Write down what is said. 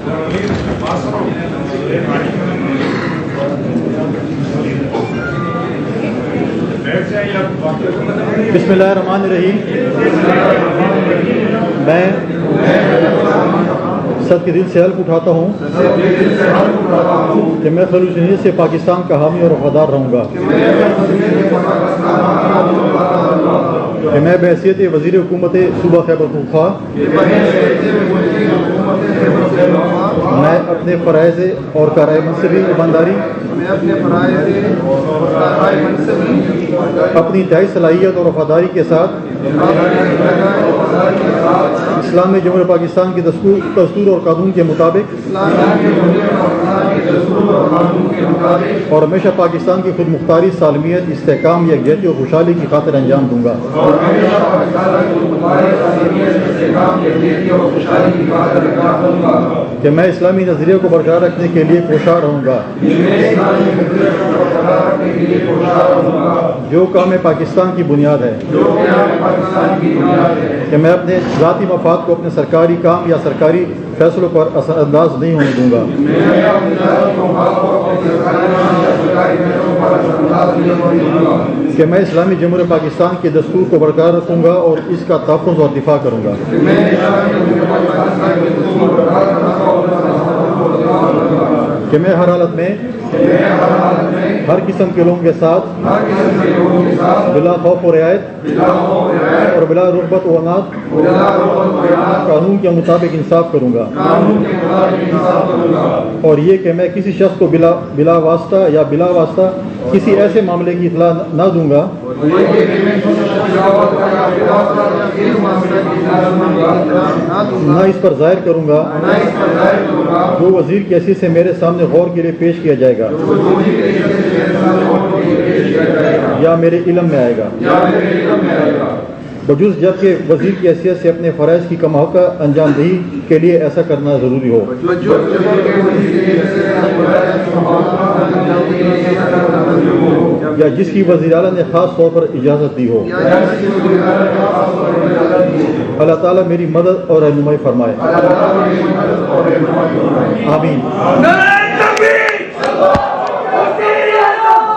بسم اللہ الرحمن الرحیم. میں صد کے دل سے حلف اٹھاتا ہوں کہ میں خلوص نیت سے پاکستان کا حامی اور وفادار رہوں گا، کہ میں بحیثیت وزیر حکومت صوبہ خیبر پختونخوا میں اپنے فرائض اور کارۂ منصبی ایمانداری اپنی انتہائی صلاحیت اور وفاداری کے ساتھ اسلامی جمہوریہ پاکستان کے دستور اور قانون کے مطابق اور ہمیشہ پاکستان کی خود مختاری، سالمیت، استحکام، یکجہتی اور خوشحالی کی خاطر انجام دوں گا، کہ میں اسلامی نظریے کو برقرار رکھنے کے لیے کوشاں رہوں گا، جو کام پاکستان کی بنیاد ہے، کہ میں اپنے ذاتی مفاد کو اپنے سرکاری کام یا سرکاری فیصلوں پر اثر انداز نہیں ہونے دوں گا، کہ میں اسلامی جمہوریہ پاکستان کے دستور کو برقرار رکھوں گا اور اس کا تحفظ اور دفاع کروں گا، کہ میں ہر حالت میں ہر قسم کے لوگوں کے ساتھ بلا خوف و رعایت اور بلا رغبت و عناد قانون کے مطابق انصاف کروں گا، اور یہ کہ میں کسی شخص کو بلا واسطہ یا بلا واسطہ کسی ایسے معاملے کی اطلاع نہ دوں گا نہ اس پر ظاہر کروں گا جو وزیر کی حیثیت سے میرے سامنے غور کے لیے پیش کیا جائے گا یا میرے علم میں آئے گا، بجز جبکہ وزیر کی حیثیت سے اپنے فرائض کی کم حقہ انجام دہی کے لیے ایسا کرنا ضروری ہو، یا جس کی وزیر اعلیٰ نے خاص طور پر اجازت دی ہو۔ اللہ تعالیٰ میری مدد اور رہنمائی فرمائے، آمین۔